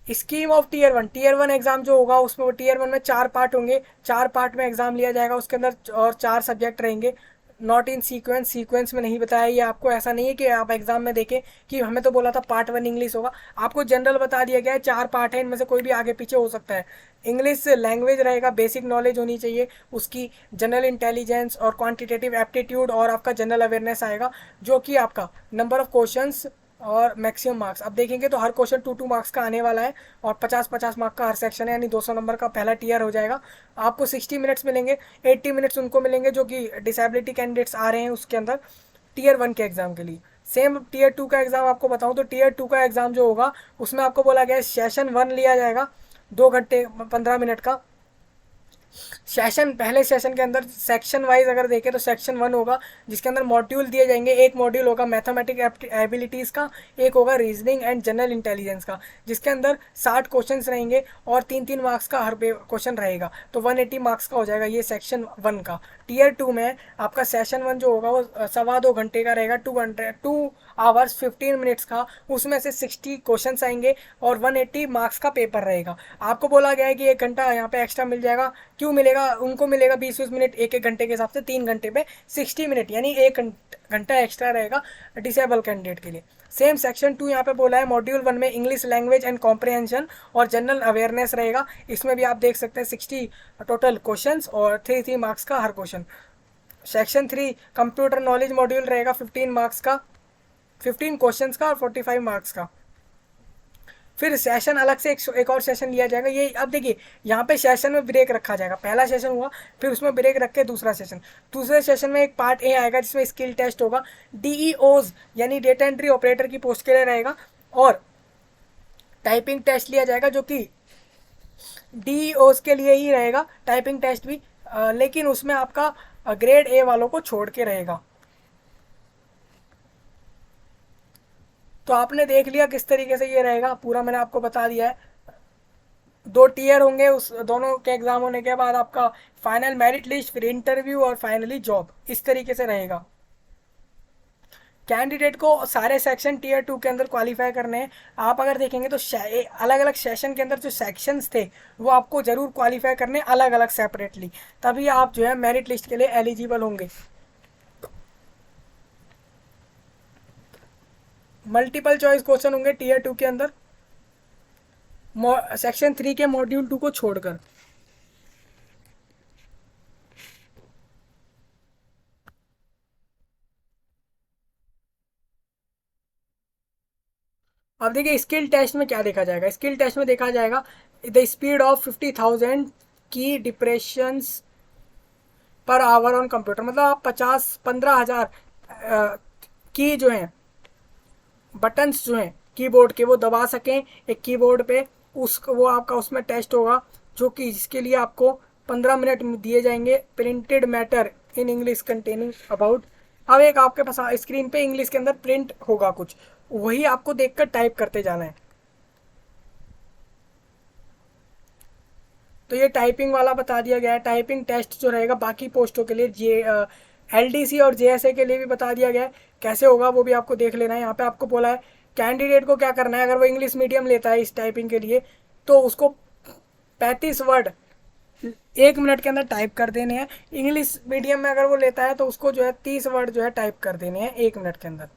स्कीम ऑफ टीयर 1 एग्जाम जो होगा उसमें वो टीयर 1 में 4 पार्ट होंगे, 4 पार्ट में एग्जाम लिया जाएगा, उसके अंदर और 4 सब्जेक्ट रहेंगे। नॉट इन सीक्वेंस में नहीं बताया ये आपको, ऐसा नहीं है कि आप एग्जाम में देखें कि हमें तो बोला था पार्ट 1 इंग्लिश होगा, आपको जनरल बता दिया गया है 4 पार्ट है, इनमें से कोई भी आगे पीछे हो सकता है। इंग्लिश लैंग्वेज रहेगा, बेसिक नॉलेज होनी चाहिए उसकी, जनरल इंटेलिजेंस और क्वांटिटेटिव एप्टीट्यूड और आपका जनरल अवेयरनेस आएगा, जो कि आपका नंबर ऑफ क्वेश्चंस और मैक्सिमम मार्क्स अब देखेंगे तो हर क्वेश्चन 2 मार्क्स का आने वाला है और 50 मार्क का हर सेक्शन है, यानी 200 नंबर का पहला टीयर हो जाएगा। आपको 60 मिनट्स मिलेंगे, 80 मिनट्स उनको मिलेंगे जो कि डिसेबिलिटी कैंडिडेट्स आ रहे हैं उसके अंदर टीयर 1 के एग्जाम के लिए। सेम टीयर 2 का एग्जाम आपको बताऊं तो टीयर 2 का एग्जाम जो होगा उसमें आपको बोला गया है सेशन 1 लिया जाएगा 2 घंटे 15 मिनट का सेशन। पहले सेशन के अंदर सेक्शन वाइज अगर देखें तो सेक्शन 1 होगा जिसके अंदर मॉड्यूल दिए जाएंगे। एक मॉड्यूल होगा मैथमेटिक एबिलिटीज़ का, एक होगा रीजनिंग एंड जनरल इंटेलिजेंस का, जिसके अंदर 60 क्वेश्चंस रहेंगे और 3-3 मार्क्स का हर क्वेश्चन रहेगा, तो 180 मार्क्स का हो जाएगा ये सेक्शन 1 का। टीयर 2 में आपका सेशन 1 जो होगा वो 2.25 घंटे का रहेगा, 2 आवर्स 15 मिनट्स का, उसमें से 60 क्वेश्चन आएंगे और 180 मार्क्स का पेपर रहेगा। आपको बोला गया है कि 1 घंटा यहाँ पे एक्स्ट्रा मिल जाएगा, क्यों मिलेगा, उनको मिलेगा 20-20 मिनट, एक घंटे के हिसाब से 3 घंटे पे 60 मिनट, यानी 1 घंटा एक्स्ट्रा रहेगा डिसेबल कैंडिडेट के लिए। सेम सेक्शन 2 यहाँ पे बोला है मॉड्यूल 1 में इंग्लिश लैंग्वेज एंड कॉम्प्रिहेंशन और जनरल अवेयरनेस रहेगा, इसमें भी आप देख सकते हैं 60 टोटल क्वेश्चंस और 3 मार्क्स का हर question. Section 3 computer knowledge module रहेगा 15 मार्क्स का, 15 क्वेश्चंस का और 45 मार्क्स का। फिर सेशन अलग से एक और सेशन लिया जाएगा। ये अब देखिए यहाँ पे सेशन में ब्रेक रखा जाएगा, पहला सेशन हुआ फिर उसमें ब्रेक रख के दूसरा सेशन, दूसरे सेशन में एक पार्ट ए आएगा जिसमें स्किल टेस्ट होगा, डीईओज यानी डेटा एंट्री ऑपरेटर की पोस्ट के लिए रहेगा, और टाइपिंग टेस्ट लिया जाएगा जो कि डीईओज के लिए ही रहेगा टाइपिंग टेस्ट भी, लेकिन उसमें आपका ग्रेड ए वालों को छोड़ के रहेगा। तो आपने देख लिया किस तरीके से ये रहेगा, पूरा मैंने आपको बता दिया है। दो टीयर होंगे, उस दोनों के एग्जाम होने के बाद आपका फाइनल मेरिट लिस्ट, फिर इंटरव्यू और फाइनली जॉब, इस तरीके से रहेगा। कैंडिडेट को सारे सेक्शन टीयर 2 के अंदर क्वालिफाई करने हैं। आप अगर देखेंगे तो अलग अलग सेशन के अंदर जो सेक्शंस थे वो आपको जरूर क्वालिफाई करने अलग अलग सेपरेटली, तभी आप जो है मेरिट लिस्ट के लिए एलिजिबल होंगे। मल्टीपल चॉइस क्वेश्चन होंगे टीयर 2 के अंदर, सेक्शन 3 के मॉड्यूल 2 को छोड़कर। अब देखिए स्किल टेस्ट में क्या देखा जाएगा, स्किल टेस्ट में देखा जाएगा द स्पीड ऑफ 50,000 की depressions per hour on computer, मतलब आप 15,000 की जो है बटन्स जो हैं कीबोर्ड के वो दबा सकें एक कीबोर्ड पे, उस वो आपका उसमें टेस्ट होगा, जो कि जिसके लिए आपको 15 मिनट दिए जाएंगे। Printed matter in English containing about, अब एक आपके पास स्क्रीन पे इंग्लिश के अंदर प्रिंट होगा कुछ, वही आपको देखकर टाइप करते जाना है। तो ये टाइपिंग वाला बता दिया गया है। टाइपिंग टेस्ट जो रहेगा बाकी पोस्टों के लिए एलडीसी और जेएसए के लिए भी बता दिया गया है, कैसे होगा वो भी आपको देख लेना है। यहाँ पे आपको बोला है कैंडिडेट को क्या करना है, अगर वो इंग्लिश मीडियम लेता है इस टाइपिंग के लिए तो उसको 35 वर्ड 1 मिनट के अंदर टाइप कर देने हैं। इंग्लिश मीडियम में अगर वो लेता है तो उसको जो है 30 वर्ड जो है टाइप कर देने हैं 1 मिनट के अंदर।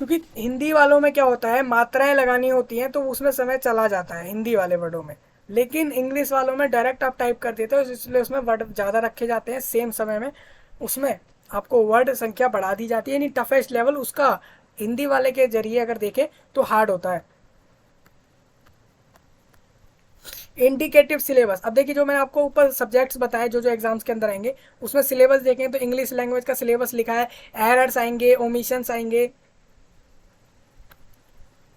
क्योंकि हिंदी वालों में क्या होता है, मात्राएं लगानी होती हैं तो उसमें समय चला जाता है हिंदी वाले वर्डों में, लेकिन इंग्लिश वालों में डायरेक्ट आप टाइप कर देते हो, इसलिए उसमें वर्ड ज़्यादा रखे जाते हैं सेम समय में, उसमें आपको वर्ड संख्या बढ़ा दी जाती है, यानी टफेस्ट लेवल उसका हिंदी वाले के जरिए अगर देखें तो हार्ड होता है। इंडिकेटिव सिलेबस, अब देखिए जो मैंने आपको ऊपर सब्जेक्ट्स बताए जो जो एग्जाम्स के अंदर आएंगे, उसमें सिलेबस देखें तो इंग्लिश लैंग्वेज का सिलेबस लिखा है, एरर्स आएंगे, ओमिशंस आएंगे,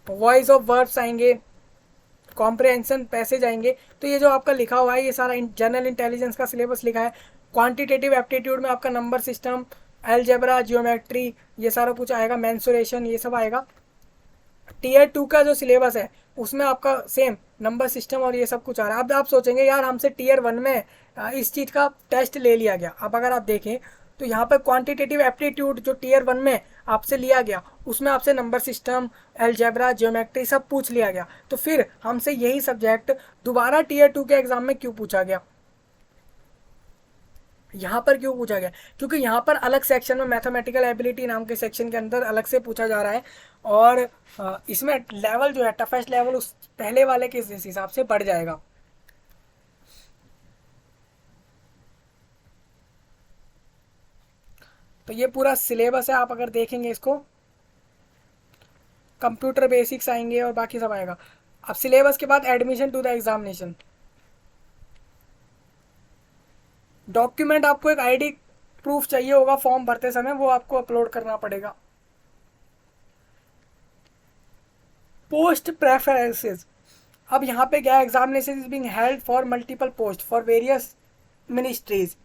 वॉइस ऑफ वर्ब्स आएंगे, कॉम्प्रहेंशन पैसेज आएंगे। तो ये जो आपका लिखा हुआ है ये सारा जनरल इंटेलिजेंस का सिलेबस लिखा है। क्वांटिटेटिव एप्टीट्यूड में आपका नंबर सिस्टम, एलजेब्रा, जियोमेट्री, ये सारा कुछ आएगा, मेंसुरेशन, ये सब आएगा। टीयर 2 का जो सिलेबस है उसमें आपका सेम नंबर सिस्टम और ये सब कुछ आ रहा है। अब आप सोचेंगे यार हमसे टीयर 1 में इस चीज़ का टेस्ट ले लिया गया। अब अगर आप देखें तो यहाँ पर क्वांटिटेटिव एप्टीट्यूड जो टीयर 1 में आपसे लिया गया उसमें आपसे नंबर सिस्टम, एलजेब्रा, ज्योमेट्री सब पूछ लिया गया, तो फिर हमसे यही सब्जेक्ट दोबारा टीयर 2 के एग्जाम में क्यों पूछा गया, यहाँ पर क्यों पूछा गया? क्योंकि यहाँ पर अलग सेक्शन में मैथमेटिकल एबिलिटी नाम के सेक्शन के अंदर अलग से पूछा जा रहा है, और इसमें लेवल जो है टफेस्ट लेवल उस पहले वाले के हिसाब से बढ़ जाएगा। तो ये पूरा सिलेबस है, आप अगर देखेंगे इसको कंप्यूटर बेसिक्स आएंगे और बाकी सब आएगा। अब सिलेबस के बाद admission to the examination, document आपको एक आईडी प्रूफ चाहिए होगा फॉर्म भरते समय, वो आपको अपलोड करना पड़ेगा। पोस्ट प्रेफरेंसेस, अब यहाँ पे क्या है, examination is being held for multiple post for various ministries.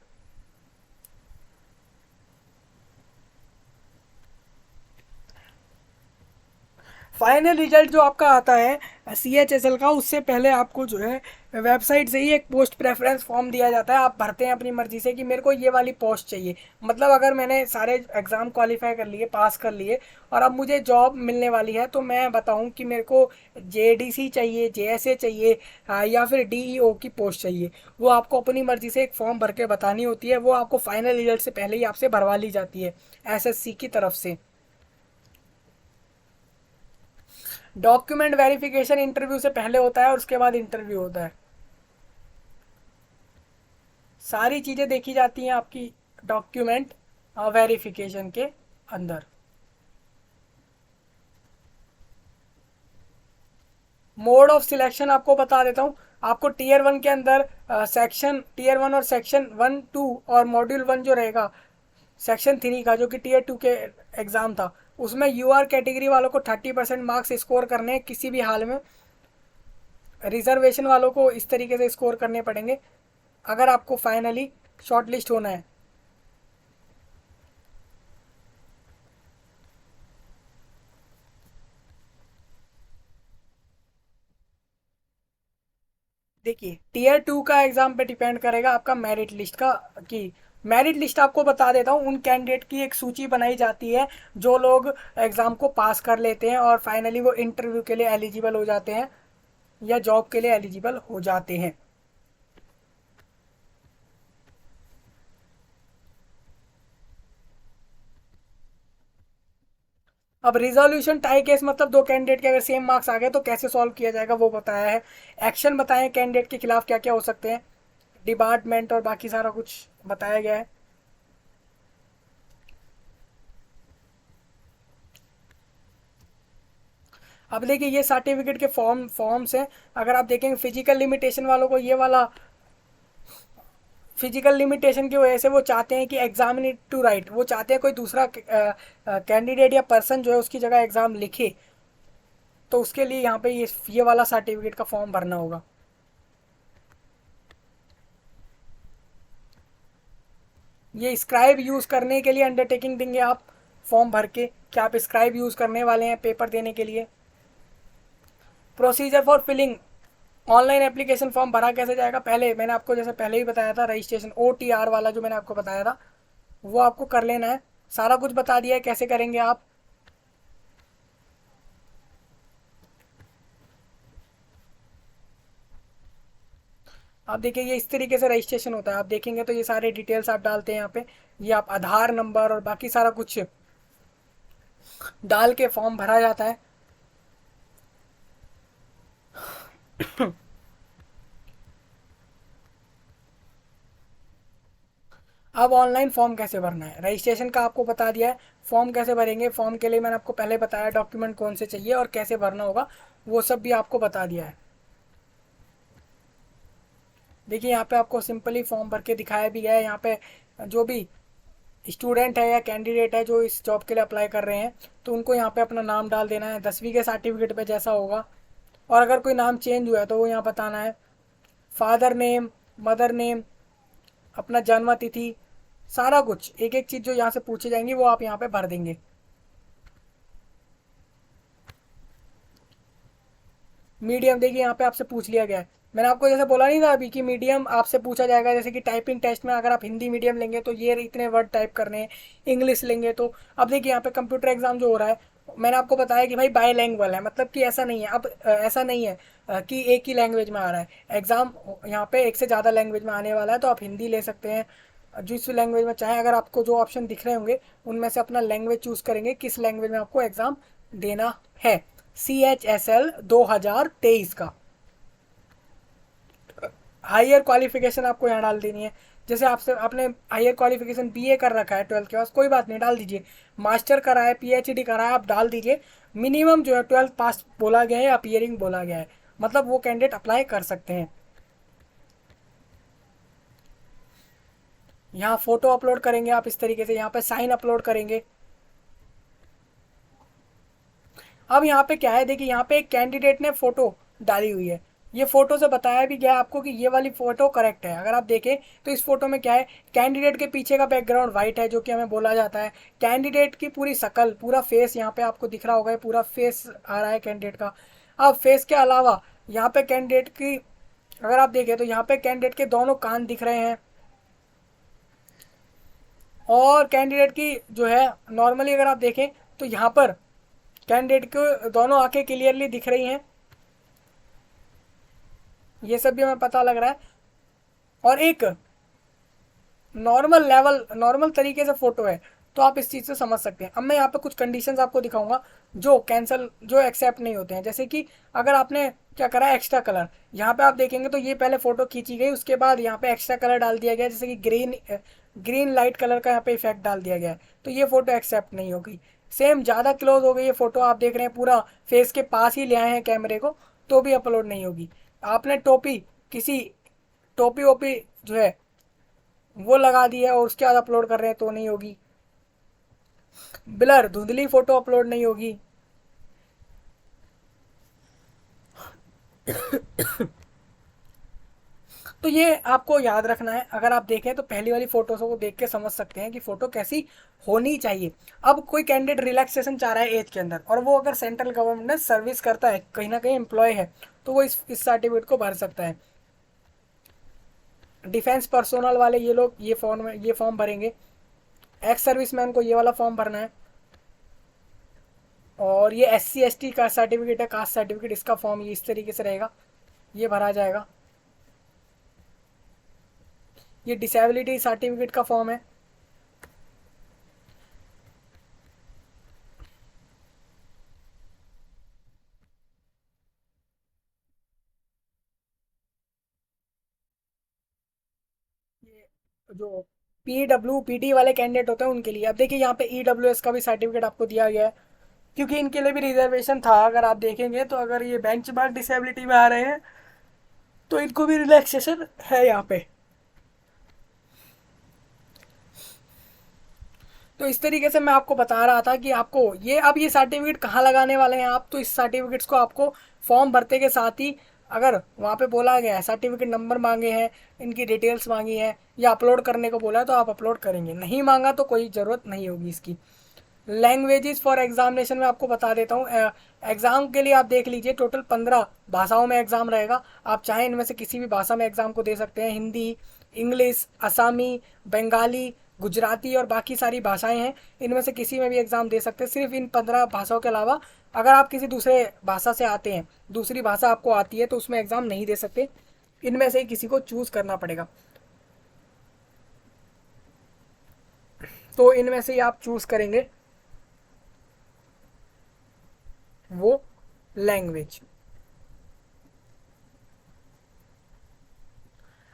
Final result जो आपका आता है CHSL का, उससे पहले आपको जो है वेबसाइट से ही एक पोस्ट प्रेफरेंस फॉर्म दिया जाता है। आप भरते हैं अपनी मर्जी से कि मेरे को ये वाली पोस्ट चाहिए, मतलब अगर मैंने सारे एग्ज़ाम क्वालिफाई कर लिए, पास कर लिए, और अब मुझे जॉब मिलने वाली है, तो मैं बताऊं कि मेरे को JDC चाहिए, JSA चाहिए, या फिर DEO की पोस्ट चाहिए, वो आपको अपनी मर्जी से एक फॉर्म भर के बतानी होती है। वो आपको फाइनल रिजल्ट से पहले ही आपसे भरवा ली जाती है SSC की तरफ से। डॉक्यूमेंट वेरिफिकेशन इंटरव्यू से पहले होता है और उसके बाद इंटरव्यू होता है। सारी चीज़ें देखी जाती हैं आपकी डॉक्यूमेंट वेरिफिकेशन के अंदर। मोड ऑफ सिलेक्शन आपको बता देता हूँ। आपको टीयर वन के अंदर सेक्शन टीयर वन और सेक्शन वन टू और मॉड्यूल वन जो रहेगा सेक्शन थ्री का, जो कि टीयर टू के एग्ज़ाम था, उसमें यूआर कैटेगरी वालों को 30% मार्क्स स्कोर करने हैं किसी भी हाल में। रिजर्वेशन वालों को इस तरीके से स्कोर करने पड़ेंगे अगर आपको फाइनली शॉर्टलिस्ट होना है। देखिए टीयर टू का एग्जाम पे डिपेंड करेगा आपका मेरिट लिस्ट का कि मेरिट लिस्ट आपको बता देता हूँ। उन कैंडिडेट की एक सूची बनाई जाती है जो लोग एग्ज़ाम को पास कर लेते हैं और फाइनली वो इंटरव्यू के लिए एलिजिबल हो जाते हैं या जॉब के लिए एलिजिबल हो जाते हैं। अब रिजोल्यूशन टाई केस मतलब दो कैंडिडेट के अगर सेम मार्क्स आ गए तो कैसे सॉल्व किया जाएगा वो बताया है। एक्शन बताएं कैंडिडेट के खिलाफ क्या क्या हो सकते हैं, डिपार्टमेंट और बाकी सारा कुछ बताया गया है। अब देखिए ये सर्टिफिकेट के फॉर्म्स हैं। अगर आप देखेंगे फिजिकल लिमिटेशन वालों को ये वाला फिजिकल लिमिटेशन की वजह से वो चाहते हैं कि एग्जामिनेट टू राइट, वो चाहते हैं कोई दूसरा कैंडिडेट या पर्सन जो है उसकी जगह एग्जाम लिखे, तो उसके लिए यहाँ पे ये वाला सर्टिफिकेट का फॉर्म भरना होगा। ये स्क्राइब यूज़ करने के लिए अंडरटेकिंग देंगे आप फॉर्म भर के कि आप स्क्राइब यूज़ करने वाले हैं पेपर देने के लिए। Procedure for filling online application form भरा कैसे जाएगा, पहले मैंने आपको जैसे पहले ही बताया था रजिस्ट्रेशन OTR वाला जो मैंने आपको बताया था वो आपको कर लेना है। सारा कुछ बता दिया है कैसे करेंगे आप। आप देखिए ये इस तरीके से रजिस्ट्रेशन होता है। आप देखेंगे तो ये सारे डिटेल्स आप डालते हैं यहाँ पे, ये आप आधार नंबर और बाकी सारा कुछ डाल के फॉर्म भरा जाता है। अब ऑनलाइन फॉर्म कैसे भरना है, रजिस्ट्रेशन का आपको बता दिया है। फॉर्म कैसे भरेंगे, फॉर्म के लिए मैंने आपको पहले बताया डॉक्यूमेंट कौन से चाहिए और कैसे भरना होगा, वो सब भी आपको बता दिया है। देखिए यहाँ पे आपको सिंपली फॉर्म भर के दिखाया भी गया है। यहाँ पे जो भी स्टूडेंट है या कैंडिडेट है जो इस जॉब के लिए अप्लाई कर रहे हैं तो उनको यहाँ पे अपना नाम डाल देना है 10वीं के सर्टिफिकेट पे जैसा होगा, और अगर कोई नाम चेंज हुआ है तो वो यहाँ बताना है। फादर नेम, मदर नेम, अपना जन्म तिथि, सारा कुछ एक एक चीज़ जो यहाँ से पूछी जाएंगी वो आप यहाँ पे भर देंगे। मीडियम देखिए यहाँ पे आपसे पूछ लिया गया है। मैंने आपको जैसे बोला नहीं था अभी कि मीडियम आपसे पूछा जाएगा, जैसे कि टाइपिंग टेस्ट में अगर आप हिंदी मीडियम लेंगे तो ये इतने वर्ड टाइप करने हैं, इंग्लिश लेंगे तो। अब देखिए यहाँ पे कंप्यूटर एग्जाम जो हो रहा है मैंने आपको बताया कि भाई बाईलैंग्वेज है, मतलब कि ऐसा नहीं है अब ऐसा नहीं है कि एक ही लैंग्वेज में आ रहा है एग्ज़ाम। यहाँ पे एक से ज़्यादा लैंग्वेज में आने वाला है, तो आप हिंदी ले सकते हैं जिस लैंग्वेज में चाहे। अगर आपको जो ऑप्शन दिख रहे होंगे उनमें से अपना लैंग्वेज चूज़ करेंगे किस लैंग्वेज में आपको एग्ज़ाम देना है। CHSL 2023 का हायर क्वालिफिकेशन आपको यहाँ डाल देनी है। जैसे आपसे आपने हायर क्वालिफिकेशन BA कर रखा है 12th के पास, कोई बात नहीं डाल दीजिए। मास्टर करा है, PhD करा है, आप डाल दीजिए। मिनिमम जो है 12th पास बोला गया है या अपीयरिंग बोला गया है, मतलब वो कैंडिडेट अप्लाई कर सकते हैं। यहाँ फोटो अपलोड करेंगे आप इस तरीके से, यहाँ पे साइन अपलोड करेंगे। अब यहाँ पे क्या है, देखिए यहाँ पे एक कैंडिडेट ने फोटो डाली हुई है। ये फोटो से बताया भी गया आपको कि ये वाली फोटो करेक्ट है। अगर आप देखें तो इस फोटो में क्या है, कैंडिडेट के पीछे का बैकग्राउंड वाइट है जो कि हमें बोला जाता है। कैंडिडेट की पूरी शकल, पूरा फेस यहाँ पे आपको दिख रहा होगा, पूरा फेस आ रहा है कैंडिडेट का। अब फेस के अलावा यहाँ पे कैंडिडेट की अगर आप देखें तो यहाँ पे कैंडिडेट के दोनों कान दिख रहे हैं, और कैंडिडेट की जो है नॉर्मली अगर आप देखें तो यहाँ पर कैंडिडेट को दोनों आंखें क्लियरली दिख रही हैं। ये सब भी हमें पता लग रहा है, और एक नॉर्मल तरीके से फोटो है, तो आप इस चीज़ से समझ सकते हैं। अब मैं यहाँ पे कुछ कंडीशंस आपको दिखाऊंगा जो एक्सेप्ट नहीं होते हैं। जैसे कि अगर आपने क्या करा है एक्स्ट्रा कलर, यहाँ पे आप देखेंगे तो ये पहले फोटो खींची गई, उसके बाद यहाँ पे एक्स्ट्रा कलर डाल दिया गया, जैसे कि ग्रीन लाइट कलर का यहाँ पे इफेक्ट डाल दिया गया है, तो ये फोटो एक्सेप्ट नहीं होगी। सेम ज़्यादा क्लोज हो गई ये फोटो, आप देख रहे हैं पूरा फेस के पास ही ले आए हैं कैमरे को, तो भी अपलोड नहीं होगी। आपने टोपी, किसी टोपी वोपी जो है वो लगा दी है और उसके बाद अपलोड कर रहे हैं तो नहीं होगी। ब्लर, धुंधली फोटो अपलोड नहीं होगी। तो ये आपको याद रखना है। अगर आप देखें तो पहली वाली फोटोज़ को देख के समझ सकते हैं कि फ़ोटो कैसी होनी चाहिए। अब कोई कैंडिडेट रिलैक्सेशन चाह रहा है एज के अंदर, और वो अगर सेंट्रल गवर्नमेंट में सर्विस करता है, कहीं ना कहीं एम्प्लॉय है, तो वो इस सर्टिफिकेट को भर सकता है। डिफेंस पर्सोनल वाले ये लोग ये फॉर्म भरेंगे। एक्स सर्विसमैन को ये वाला फॉर्म भरना है। और ये SC ST का सर्टिफिकेट है, कास्ट सर्टिफिकेट, इसका फॉर्म ये इस तरीके से रहेगा, ये भरा जाएगा। ये डिसेबिलिटी सर्टिफिकेट का फॉर्म है। ये जो PWPD वाले कैंडिडेट होते हैं उनके लिए। अब देखिए यहाँ पे EWS का भी सर्टिफिकेट आपको दिया गया है, क्योंकि इनके लिए भी रिजर्वेशन था। अगर आप देखेंगे तो अगर ये बेंच मार्क डिसेबिलिटी में आ रहे हैं तो इनको भी रिलैक्सेशन है यहाँ पे। तो इस तरीके से मैं आपको बता रहा था कि आपको ये, अब ये सर्टिफिकेट कहाँ लगाने वाले हैं आप, तो इस सर्टिफिकेट्स को आपको फॉर्म भरते के साथ ही, अगर वहाँ पे बोला गया है सर्टिफिकेट नंबर मांगे हैं, इनकी डिटेल्स मांगी है, या अपलोड करने को बोला है तो आप अपलोड करेंगे, नहीं मांगा तो कोई ज़रूरत नहीं होगी इसकी। लैंग्वेजेस फॉर एग्जामिनेशन में आपको बता देता हूँ। एग्ज़ाम के लिए आप देख लीजिए, टोटल 15 भाषाओं में एग्ज़ाम रहेगा। आप चाहें इनमें से किसी भी भाषा में एग्ज़ाम को दे सकते हैं। हिंदी, इंग्लिश, असमी, बंगाली, गुजराती और बाकी सारी भाषाएं हैं, इनमें से किसी में भी एग्ज़ाम दे सकते हैं। सिर्फ इन 15 भाषाओं के अलावा अगर आप किसी दूसरे भाषा से आते हैं, दूसरी भाषा आपको आती है, तो उसमें एग्ज़ाम नहीं दे सकते। इनमें से ही किसी को चूज़ करना पड़ेगा। तो इनमें से ही आप चूज़ करेंगे वो लैंग्वेज।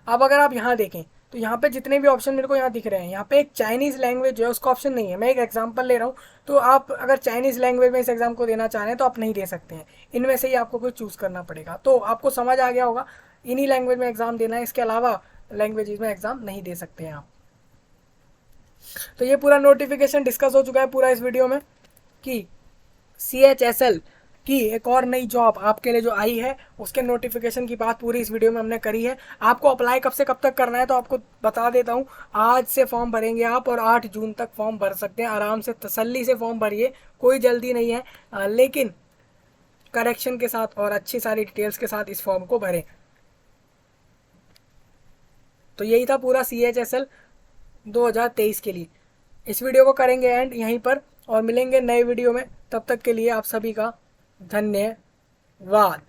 अब अगर आप यहाँ देखें तो यहाँ पे जितने भी ऑप्शन मेरे को यहाँ दिख रहे हैं, यहाँ पे एक चाइनीज़ लैंग्वेज जो है उसका ऑप्शन नहीं है। मैं एक एग्जांपल ले रहा हूँ, तो आप अगर चाइनीज़ लैंग्वेज में इस एग्ज़ाम को देना चाह रहे हैं तो आप नहीं दे सकते हैं। इनमें से ही आपको कोई चूज़ करना पड़ेगा। तो आपको समझ आ गया होगा, इन्हीं लैंग्वेज में एग्ज़ाम देना है, इसके अलावा लैंग्वेज में एग्ज़ाम नहीं दे सकते हैं आप। तो ये पूरा नोटिफिकेशन डिस्कस हो चुका है पूरा इस वीडियो में, कि CHSL की एक और नई जॉब आपके लिए जो आई है उसके नोटिफिकेशन की बात पूरी इस वीडियो में हमने करी है। आपको अप्लाई कब से कब तक करना है तो आपको बता देता हूँ। आज से फॉर्म भरेंगे आप और 8 जून तक फॉर्म भर सकते हैं। आराम से तसल्ली से फॉर्म भरिए, कोई जल्दी नहीं है, लेकिन करेक्शन के साथ और अच्छी सारी डिटेल्स के साथ इस फॉर्म को भरें। तो यही था पूरा CHSL 2023 के लिए। इस वीडियो को करेंगे एंड यहीं पर, और मिलेंगे नए वीडियो में। तब तक के लिए आप सभी का धन्यवाद।